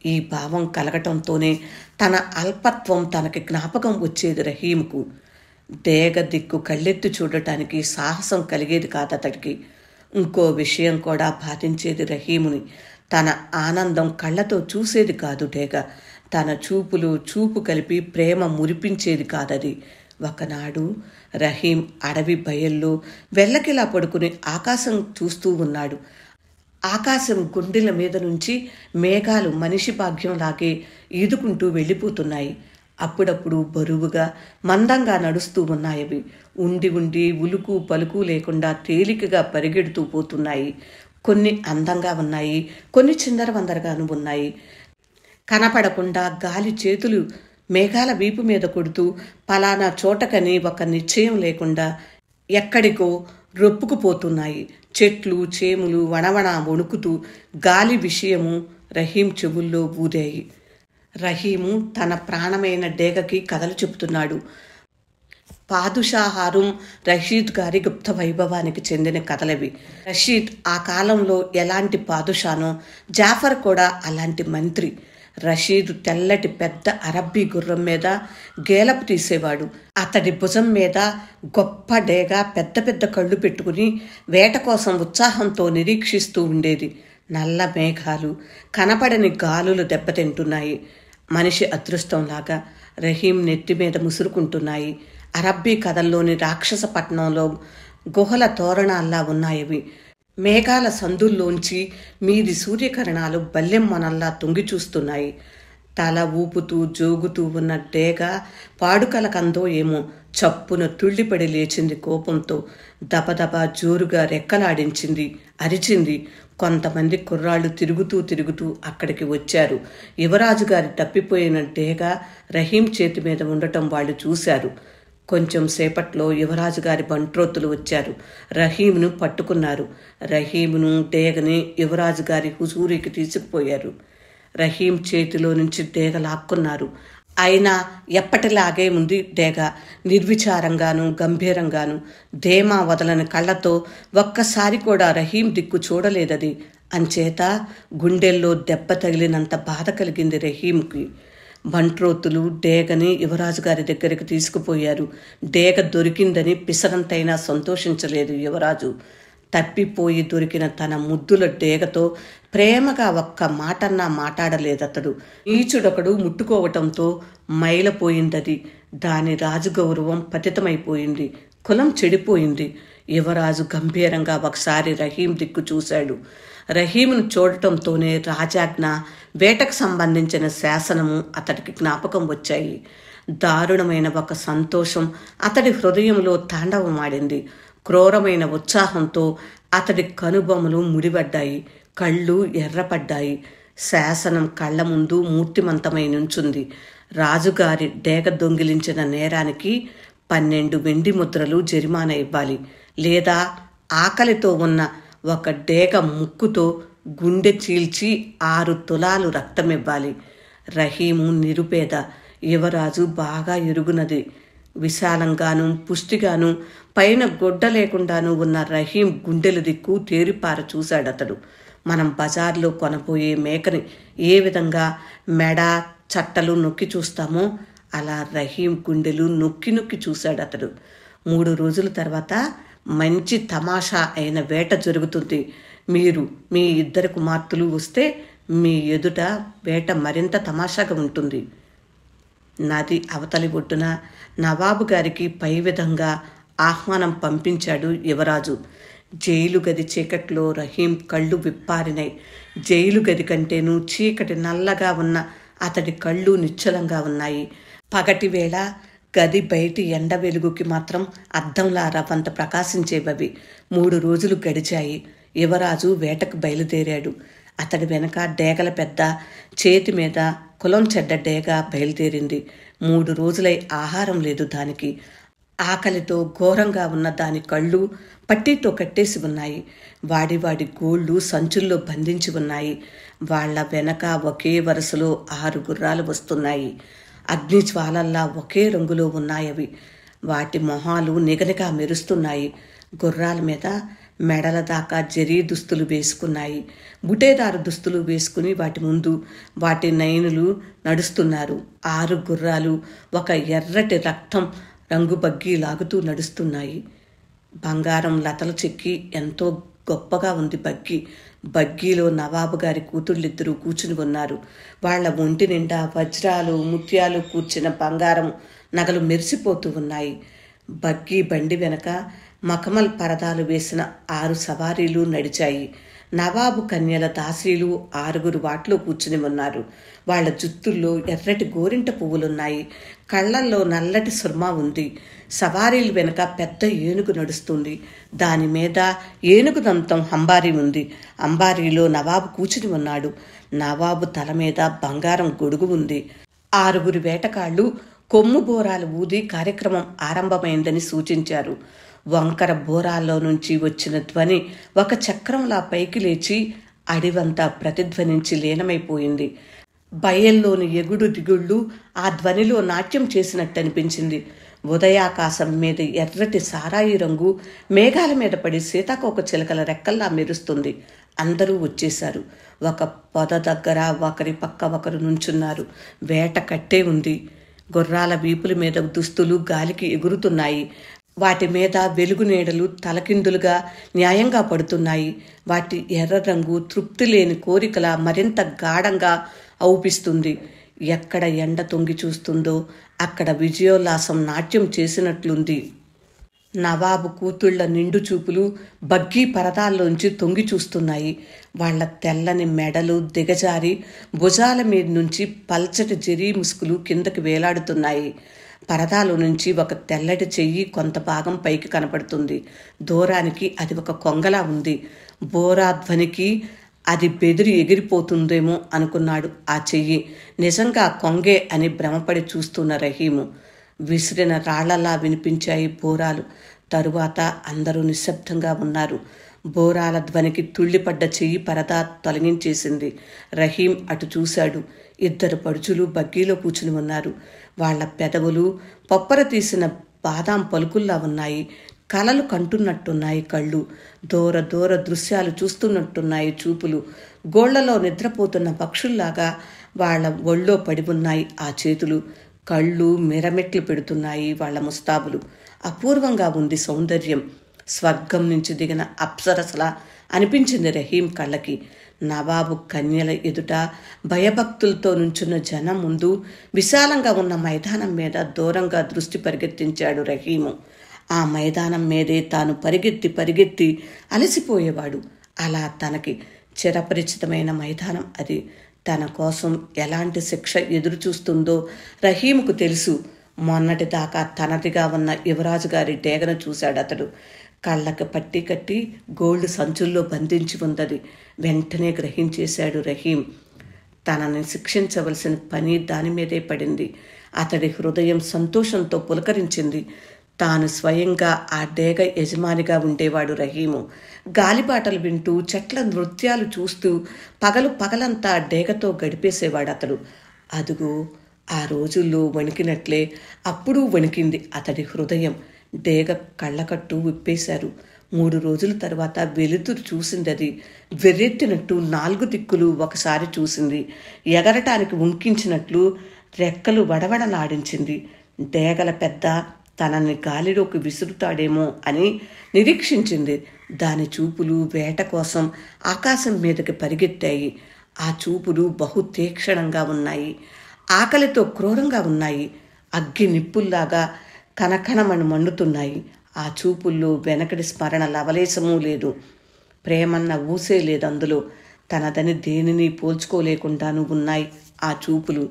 ఈ భావం కలగటంతోనే తన అల్పత్వం తనకి జ్ఞాపకం వచ్చేది రహీంకు. డేగ దిక్కు కళ్ళెత్తి చూడటానికి సాహసం కలిగేది కాదతడికి. ఇంకో విషయం కూడా బాధించేది రహీముని. తన ఆనందం కళ్ళతో చూసేది కాదు డేగ. తన చూపు కలిపి ప్రేమ మురిపించేది కాదది. ఒకనాడు రహీం అడవి బయల్లో వెల్లకిలా పడుకుని ఆకాశం చూస్తూ ఉన్నాడు. ఆకాశం గుండెల మీద నుంచి మేఘాలు మనిషి భాగ్యంలాగే ఈదుకుంటూ వెళ్ళిపోతున్నాయి. అప్పుడప్పుడు బరువుగా మందంగా నడుస్తూ ఉన్నాయవి. ఉండి ఉలుకు పలుకు లేకుండా తేలికగా పరిగెడుతూ పోతున్నాయి. కొన్ని అందంగా ఉన్నాయి, కొన్ని చిందరవందరగాను ఉన్నాయి. కనపడకుండా గాలి చేతులు మేఘాల వీపు మీద కొడుతూ పలానా చోటకని ఒక నిశ్చయం లేకుండా ఎక్కడికో రొప్పుకుపోతున్నాయి. చెట్లు చేములు వణవణ వణుకుతూ గాలి విషయము రహీం చెవుల్లో ఊదాయి. రహీము తన ప్రాణమైన డేగకి కథలు చెబుతున్నాడు. పాదుషా హారూన్ రషీద్ గారి గుప్త వైభవానికి చెందిన కథలవి. రషీద్ ఆ కాలంలో ఎలాంటి పాదుషానో జాఫర్ కూడా అలాంటి మంత్రి. రషీద్ తెల్లటి పెద్ద అరబ్బీ గుర్రం మీద గేలపు తీసేవాడు. అతడి భుజం మీద గొప్ప డేగ పెద్ద పెద్ద కళ్ళు పెట్టుకుని వేట కోసం ఉత్సాహంతో నిరీక్షిస్తూ ఉండేది. నల్ల మేఘాలు కనపడని గాలులు దెబ్బతింటున్నాయి. మనిషి అదృష్టంలాగా రహీం నెత్తి మీద ముసురుకుంటున్నాయి. అరబ్బీ కథల్లోని రాక్షస పట్టణంలో గుహల తోరణాల్లా ఉన్నాయవి. మేఘాల సందుల్లోంచి మీది సూర్యకిరణాలు బల్లెమ్మనల్లా తొంగి చూస్తున్నాయి. తల ఊపుతూ జోగుతూ ఉన్న డేగ పాడుకలకందో ఏమో చప్పున తుళ్ళిపడి లేచింది కోపంతో. దబదబా జోరుగా రెక్కలాడించింది, అరిచింది. కొంతమంది కుర్రాళ్ళు తిరుగుతూ అక్కడికి వచ్చారు. యువరాజుగారి తప్పిపోయిన డేగ రహీం చేతి మీద ఉండటం వాళ్ళు చూశారు. కొంచెం సేపట్లో యువరాజుగారి బంట్రోతులు వచ్చారు. రహీంను పట్టుకున్నారు. రహీంను డేగని యువరాజుగారి హుజూరికి తీసుకుపోయారు. రహీం చేతిలో నుంచి డేగ లాక్కున్నారు. అయినా ఎప్పటిలాగే ఉంది డేగ. నిర్విచారంగాను గంభీరంగాను ధేమా వదలని కళ్ళతో ఒక్కసారి కూడా రహీం దిక్కు చూడలేదది. అంచేత గుండెల్లో దెబ్బ తగిలినంత బాధ కలిగింది రహీంకి. బంట్రోతులు డేగని యువరాజు గారి దగ్గరికి తీసుకుపోయారు. డేగ దొరికిందని పిసరంతైనా సంతోషించలేదు యువరాజు. తప్పిపోయి దొరికిన తన ముద్దుల డేగతో ప్రేమగా ఒక్క మాటన్నా మాట్లాడలేదతడు. నీచుడొకడు ముట్టుకోవటంతో మైలపోయిందది. దాని రాజుగౌరవం పతితమైపోయింది. కులం చెడిపోయింది. యువరాజు గంభీరంగా ఒకసారి రహీం దిక్కు చూశాడు. రహీంను చూడటంతోనే రాజాజ్ఞ, వేటకు సంబంధించిన శాసనము అతడికి జ్ఞాపకం వచ్చాయి. దారుణమైన ఒక సంతోషం అతడి హృదయంలో తాండవమాడింది. క్రూరమైన ఉత్సాహంతో అతడి కనుబొమ్మలు ముడిపడ్డాయి, కళ్ళు ఎర్రపడ్డాయి. శాసనం కళ్ల ముందు మూర్తిమంతమై నుంచుంది. రాజుగారి డేగ దొంగిలించిన నేరానికి 12 వెండి ముద్రలు జరిమానా ఇవ్వాలి, లేదా ఆకలితో ఉన్న ఒక డేగ ముక్కుతో గుండె చీల్చి 6 తులాలు రక్తమివ్వాలి. రహీము నిరుపేద. యువరాజు బాగా ఎరుగునది. విశాలంగాను పుష్టిగాను పైన గొడ్డ లేకుండాను ఉన్న రహీం గుండెల దిక్కు తేరిపార చూశాడతడు. మనం బజార్లో కొనబోయే మేకని ఏ విధంగా మెడ చట్టలు నొక్కి చూస్తామో అలా రహీం గుండెలు నొక్కి చూశాడతడు. 3 రోజుల తర్వాత మంచి తమాషా అయిన వేట జరుగుతుంది. మీరు మీ 2 కుమార్తెలు వస్తే మీ ఎదుట వేట మరింత తమాషాగా ఉంటుంది. నది అవతలి ఒడ్డున నవాబు గారికి పై విధంగా ఆహ్వానం పంపించాడు యువరాజు. జైలు గది చీకట్లో రహీం కళ్ళు విప్పారినాయి. జైలు గది కంటేనూ చీకటి నల్లగా ఉన్న అతడి కళ్ళు నిశ్చలంగా ఉన్నాయి. పగటి వేళ గది బయటి ఎండ వెలుగుకి మాత్రం అద్దంలా రవ్వంత ప్రకాశించేవవి. 3 రోజులు గడిచాయి. యువరాజు వేటకు బయలుదేరాడు. అతడి వెనక డేగల పెద్ద, చేతి మీద కులం చెడ్డ డేగ బయలుదేరింది. 3 రోజులై ఆహారం లేదు దానికి. ఆకలితో ఘోరంగా ఉన్న దాని కళ్ళు పట్టీతో కట్టేసి ఉన్నాయి. వాడి గోళ్ళు సంచుల్లో బంధించి ఉన్నాయి. వాళ్ల వెనక ఒకే వరుసలో 6 గుర్రాలు వస్తున్నాయి. అగ్నిజ్వాలల్లా ఒకే రంగులో ఉన్నాయవి. వాటి మొహాలు నిగనిగా మెరుస్తున్నాయి. గుర్రాల మీద మెడల దాకా జరీ దుస్తులు వేసుకున్నాయి. బుటేదారు దుస్తులు వేసుకుని వాటి ముందు వాటి నయనులు నడుస్తున్నారు. 6 గుర్రాలు ఒక ఎర్రటి రక్తం రంగు బగ్గీ లాగుతూ నడుస్తున్నాయి. బంగారం లతలు చెక్కి ఎంతో గొప్పగా ఉంది బగ్గీ. బగ్గీలో నవాబు గారి కూతుళ్ళిద్దరూ కూర్చుని ఉన్నారు. వాళ్ల ఒంటి నిండా వజ్రాలు ముత్యాలు కూర్చిన బంగారం నగలు మెరిసిపోతూ ఉన్నాయి. బగ్గీ బండి వెనక మఖమల్ పరదాలు వేసిన 6 సవారీలు నడిచాయి. నవాబు కన్యల దాసీలు 6 వాటిలో కూర్చుని ఉన్నారు. వాళ్ల జుత్తుల్లో ఎర్రటి గోరింట పువ్వులున్నాయి. కళ్లల్లో నల్లటి సుర్మా ఉంది. సవారీలు వెనక పెద్ద ఏనుగు నడుస్తుంది. దాని మీద ఏనుగు దంతం అంబారీ ఉంది. అంబారీలో నవాబు కూర్చుని ఉన్నాడు. నవాబు తల మీద బంగారం గొడుగు ఉంది. 6 వేటగాళ్లు కొమ్ము బోరాలు ఊది కార్యక్రమం ఆరంభమైందని సూచించారు. వంకర బోరాల్లో నుంచి వచ్చిన ధ్వని ఒక చక్రంలా పైకి లేచి అడివంతా ప్రతిధ్వనించి లీనమైపోయింది. బయల్లోని ఎగుడు దిగుళ్ళు ఆ ధ్వనిలో నాట్యం చేసినట్టనిపించింది. ఉదయాకాశం మీద ఎర్రటి సారాయి రంగు మేఘాల మీద పడి సీతాకోక చిలకల రెక్కల్లా మెరుస్తుంది. అందరూ వచ్చేశారు. ఒక పొద దగ్గర ఒకరి పక్క ఒకరు నుంచున్నారు. వేట కట్టే ఉంది. గుర్రాల వీపుల మీద దుస్తులు గాలికి ఎగురుతున్నాయి. వాటి మీద వెలుగు నీడలు తలకిందులుగా న్యాయంగా పడుతున్నాయి. వాటి ఎర్ర రంగు తృప్తి లేని కోరికల మరింత గాఢంగా ఔపిస్తుంది. ఎక్కడ ఎండ తొంగి చూస్తుందో అక్కడ విజయోల్లాసం నాట్యం చేసినట్లుంది. నవాబు కూతుళ్ల నిండు చూపులు బగ్గీ పరదాల్లోంచి తొంగి చూస్తున్నాయి. వాళ్ల తెల్లని మెడలు దిగజారి భుజాల మీద నుంచి పల్చటి జరీ ముసుగులు కిందకి వేలాడుతున్నాయి. పరదాలో నుంచి ఒక తెల్లటి చెయ్యి కొంత భాగం పైకి కనపడుతుంది. దూరానికి అది ఒక కొంగలా ఉంది. బోరాధ్వనికి అది బెదిరి ఎగిరిపోతుందేమో అనుకున్నాడు ఆ చెయ్యి. నిజంగా కొంగే అని భ్రమపడి చూస్తున్న రహీము. విసిరిన రాళ్లలా వినిపించాయి బోరాలు. తరువాత అందరూ నిశ్శబ్దంగా ఉన్నారు. బోరాల ధ్వనికి తుళ్ళిపడ్డ చెయ్యి పరదా తొలగించేసింది. రహీం అటు చూశాడు. 2 పడుచులు బగ్గీలో కూర్చుని ఉన్నారు. వాళ్ల పెదవులు పొప్పర తీసిన బాదాం పలుకుల్లా ఉన్నాయి. కలలు కంటున్నట్టున్నాయి కళ్ళు. దూర దూర దృశ్యాలు చూస్తున్నట్టున్నాయి చూపులు. గోళ్లలో నిద్రపోతున్న పక్షుల్లాగా వాళ్ల ఒళ్ళో పడి ఉన్నాయి ఆ చేతులు. కళ్ళు మిరమెట్లు పెడుతున్నాయి వాళ్ల ముస్తాబులు. అపూర్వంగా ఉంది సౌందర్యం. స్వర్గం నుంచి దిగిన అప్సరసలా అనిపించింది రహీం కళ్ళకి. నవాబు కన్యల ఎదుట భయభక్తులతో నుంచున్న జనం ముందు విశాలంగా ఉన్న మైదానం మీద దూరంగా దృష్టి పరిగెత్తించాడు రహీము. ఆ మైదానం మీదే తాను పరిగెత్తి అలసిపోయేవాడు. అలా తనకి చిరపరిచితమైన మైదానం అది. తన కోసం ఎలాంటి శిక్ష ఎదురు చూస్తుందో రహీముకు తెలుసు. మొన్నటిదాకా తనదిగా ఉన్న యువరాజు గారి డేగను చూశాడతడు. కళ్ళకి పట్టి కట్టి గోల్డ్ సంచుల్లో బంధించి ఉన్నది. వెంటనే గ్రహించేశాడు రహీం. తనని శిక్షించవలసిన పని దాని మీదే పడింది. అతడి హృదయం సంతోషంతో పులకరించింది. తాను స్వయంగా ఆ డేగ యజమానిగా ఉండేవాడు రహీము. గాలిబాటలు వింటూ చెట్ల నృత్యాలు చూస్తూ పగలంతా డేగతో గడిపేసేవాడు అతడు. అదుగో ఆ రోజుల్లో వణికినట్లే అప్పుడూ వణికింది అతడి హృదయం. డేగ కళ్ళకట్టు విప్పేశారు. 3 రోజుల తర్వాత వెలుతురు చూసిందది. వెర్రెత్తినట్టు 4 దిక్కులు ఒకసారి చూసింది. ఎగరటానికి ఉంకించినట్లు రెక్కలు వడవడలాడించింది. డేగల పెద్ద తనని గాలిలోకి విసురుతాడేమో అని నిరీక్షించింది. దాని చూపులు వేట కోసం ఆకాశం మీదకి పరిగెత్తాయి. ఆ చూపులు బహు తీక్షణంగా ఉన్నాయి. ఆకలితో క్రూరంగా ఉన్నాయి. అగ్గి నిప్పుల్లాగా కనకనమని మండుతున్నాయి. ఆ చూపుల్లో వెనకడి స్మరణ లవలేశమూ లేదు. ప్రేమన్న ఊసే లేదు అందులో. తనదని దేనిని పోల్చుకోలేకుండానూ ఉన్నాయి ఆ చూపులు.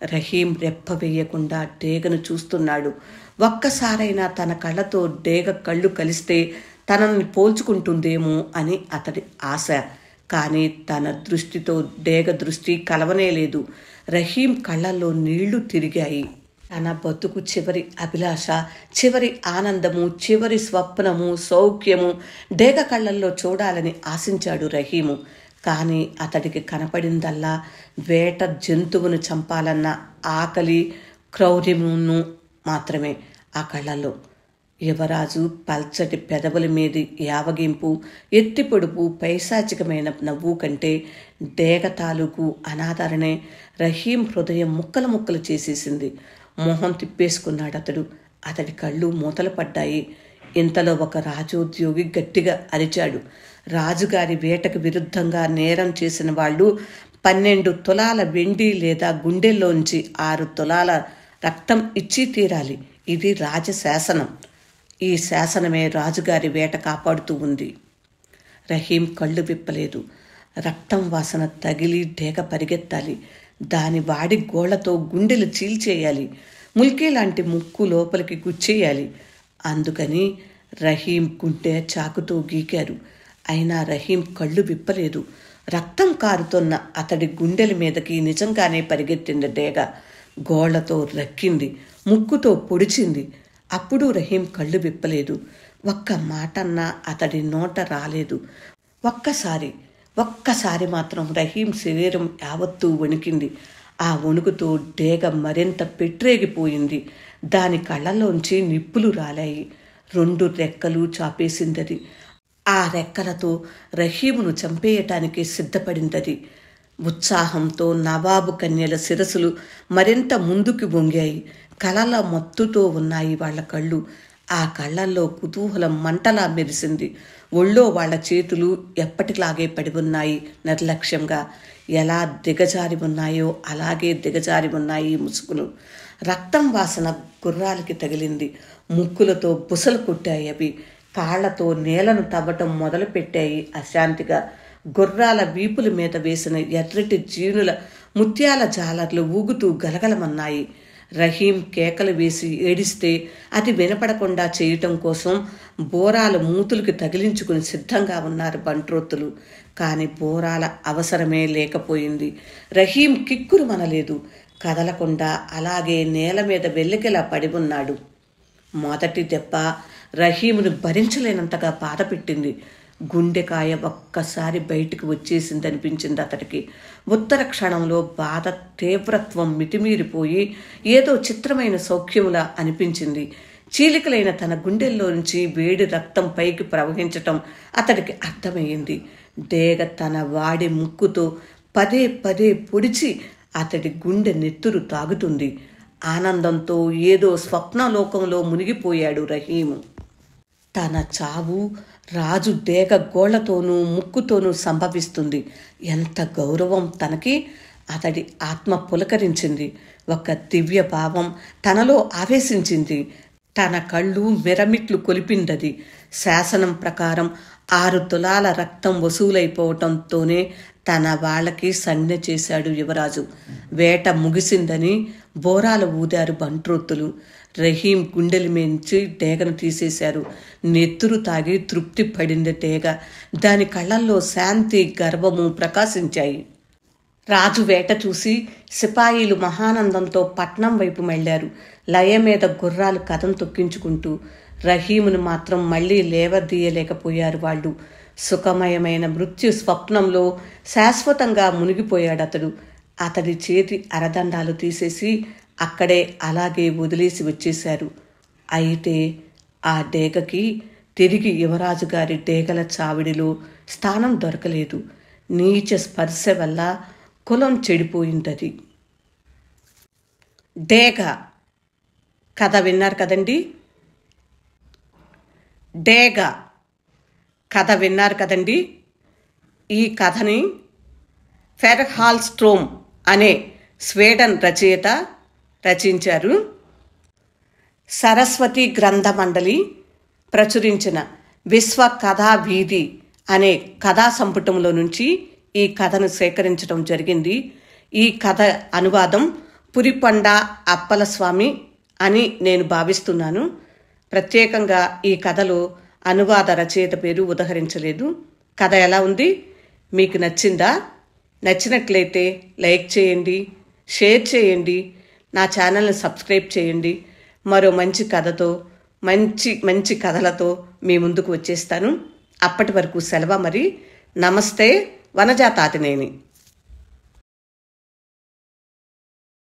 రహీం రెప్ప వేయకుండా డేగను చూస్తున్నాడు. ఒక్కసారైనా తన కళ్ళతో డేగ కళ్ళు కలిస్తే తనని పోల్చుకుంటుందేమో అని అతడి ఆశ. కానీ తన దృష్టితో డేగ దృష్టి కలవనేలేదు. రహీం కళ్ళల్లో నీళ్లు తిరిగాయి. తన బతుకు చివరి అభిలాష, చివరి ఆనందము, చివరి స్వప్నము, సౌఖ్యము డేగ కళ్ళల్లో చూడాలని ఆశించాడు రహీము. కానీ అతడికి కనపడిందల్లా వేట జంతువును చంపాలన్న ఆకలి, క్రౌర్యమును మాత్రమే ఆ కళ్ళల్లో. యువరాజు పల్చటి పెదవుల మీది యావగింపు, ఎత్తి పొడుపు, పైశాచికమైన నవ్వు కంటే డేగ తాలూకు అనాదరణే రహీం హృదయం ముక్కలు ముక్కలు చేసేసింది. మొహం తిప్పేసుకున్నాడతడు. అతడి కళ్ళు మూతలు పడ్డాయి. ఇంతలో ఒక రాజోద్యోగి గట్టిగా అరిచాడు. రాజుగారి వేటకు విరుద్ధంగా నేరం చేసిన వాళ్ళు 12 తులాల వెండి లేదా గుండెల్లోంచి 6 తులాల రక్తం ఇచ్చి తీరాలి. ఇది రాజశాసనం. ఈ శాసనమే రాజుగారి వేట కాపాడుతూ ఉంది. రహీం కళ్ళు విప్పలేదు. రక్తం వాసన తగిలి డేగ పరిగెత్తాలి. దాని వాడి గోళ్లతో గుండెలు చీల్చేయాలి. ముల్కీ లాంటి ముక్కు లోపలికి గుచ్చేయాలి. అందుకని రహీం గుండె చాకుతో గీకారు. అయినా రహీం కళ్ళు విప్పలేదు. రక్తం కారుతున్న అతడి గుండెల మీదకి నిజంగానే పరిగెత్తింది డేగ. గోళ్లతో రక్కింది, ముక్కుతో పొడిచింది. అప్పుడు రహీం కళ్ళు విప్పలేదు. ఒక్క మాటన్నా అతడి నోట రాలేదు. ఒక్కసారి మాత్రం రహీం శరీరం యావత్తూ వణికింది. ఆ వణుకుతో డేగ మరింత పెట్టరేగిపోయింది. దాని కళ్ళలోంచి నిప్పులు రాలాయి. 2 రెక్కలు చాపేసిందది. ఆ రెక్కలతో రహీమును చంపేయటానికి సిద్ధపడిందది. ఉత్సాహంతో నవాబు కన్యల శిరసులు మరింత ముందుకు వంగాయి. కలల మత్తుతో ఉన్నాయి వాళ్ల కళ్ళు. ఆ కళ్ళల్లో కుతూహలం మంటలా మెరిసింది. ఒళ్ళో వాళ్ల చేతులు ఎప్పటిలాగే పడి ఉన్నాయి. నిర్లక్ష్యంగా ఎలా దిగజారి ఉన్నాయో అలాగే దిగజారి ఉన్నాయి ముసుగులు. రక్తం వాసన గుర్రాలకి తగిలింది. ముక్కులతో బుసలు కొట్టాయి అవి. కాళ్లతో నేలను తవ్వటం మొదలుపెట్టాయి అశాంతిగా. గుర్రాల వీపుల మీద వేసిన ఎర్రటి జీనుల ముత్యాల జాలర్లు ఊగుతూ గలగలమన్నాయి. రహీం కేకలు వేసి ఏడిస్తే అది వినపడకుండా చేయటం కోసం బోరాల మూతులకి తగిలించుకుని సిద్ధంగా ఉన్నారు బంట్రోత్తులు. కాని బోరాల అవసరమే లేకపోయింది. రహీం కిక్కురు మనలేదు. కదలకుండా అలాగే నేల మీద వెల్లికిలా పడి ఉన్నాడు. మొదటి దెబ్బ రహీమును భరించలేనంతగా బాధపెట్టింది. గుండెకాయ ఒక్కసారి బయటికి వచ్చేసిందనిపించింది అతడికి. ఉత్తర క్షణంలో బాధ తీవ్రత్వం మితిమీరిపోయి ఏదో చిత్రమైన సౌఖ్యములా అనిపించింది. చీలికలైన తన గుండెల్లో నుంచి వేడి రక్తం పైకి ప్రవహించటం అతడికి అర్థమయ్యింది. డేగ తన వాడి ముక్కుతో పదే పదే పొడిచి అతడి గుండె నెత్తురు తాగుతుంది. ఆనందంతో ఏదో స్వప్నలోకంలో మునిగిపోయాడు రహీము. తన చావు రాజు డేగ గోళ్లతోనూ ముక్కుతోనూ సంభవిస్తుంది. ఎంత గౌరవం తనకి! అతడి ఆత్మ పులకరించింది. ఒక దివ్య భావం తనలో ఆవేశించింది. తన కళ్ళు మిరమిట్లు కొలిపిందది. శాసనం ప్రకారం 6 తులాల రక్తం వసూలైపోవటంతోనే తన వాళ్ళకి సంజ్ఞ చేశాడు యువరాజు. వేట ముగిసిందని బోరాలు ఊదారు బంట్రోత్తులు. రహీం గుండెల మించి డేగను తీసేశారు. నెత్తురు తాగి తృప్తి పడింది డేగ. దాని కళ్ళల్లో శాంతి గర్వము ప్రకాశించాయి. రాజు వేట చూసి సిపాయిలు మహానందంతో పట్నం వైపు మళ్లారు. లయ మీద గుర్రాలు కథం తొక్కించుకుంటూ. రహీమును మాత్రం మళ్లీ లేవదీయలేకపోయారు వాళ్ళు. సుఖమయమైన మృత్యు స్వప్నంలో శాశ్వతంగా మునిగిపోయాడతడు. అతడి చేతి అరదండాలు తీసేసి అక్కడే అలాగే వదిలేసి వచ్చేశారు. అయితే ఆ డేగకి తిరిగి యువరాజు గారి డేగల చావిడిలో స్థానం దొరకలేదు. నీచ స్పర్శ వల్ల కులం చెడిపోయిందది. డేగ కథ విన్నారు కదండి. డేగ కథ విన్నారు కదండి. ఈ కథని ఫెర్హాల్ స్ట్రోమ్ అనే స్వీడన్ రచయిత రచించారు. సరస్వతి గ్రంథ మండలి ప్రచురించిన విశ్వ కథా వీధి అనే కథా సంపుటంలో నుంచి ఈ కథను సేకరించడం జరిగింది. ఈ కథ అనువాదం పురిపండ అప్పలస్వామి అని నేను భావిస్తున్నాను. ప్రత్యేకంగా ఈ కథలో అనువాద రచయిత పేరు ఉదహరించలేదు. కథ ఎలా ఉంది? మీకు నచ్చిందా? నచ్చినట్లయితే లైక్ చేయండి, షేర్ చేయండి, నా ఛానల్ని సబ్స్క్రైబ్ చేయండి. మరో మంచి కథతో మంచి కథలతో మీ ముందుకు వచ్చేస్తాను. అప్పటి వరకు సెలవు మరి. నమస్తే. వనజా తాతినేని.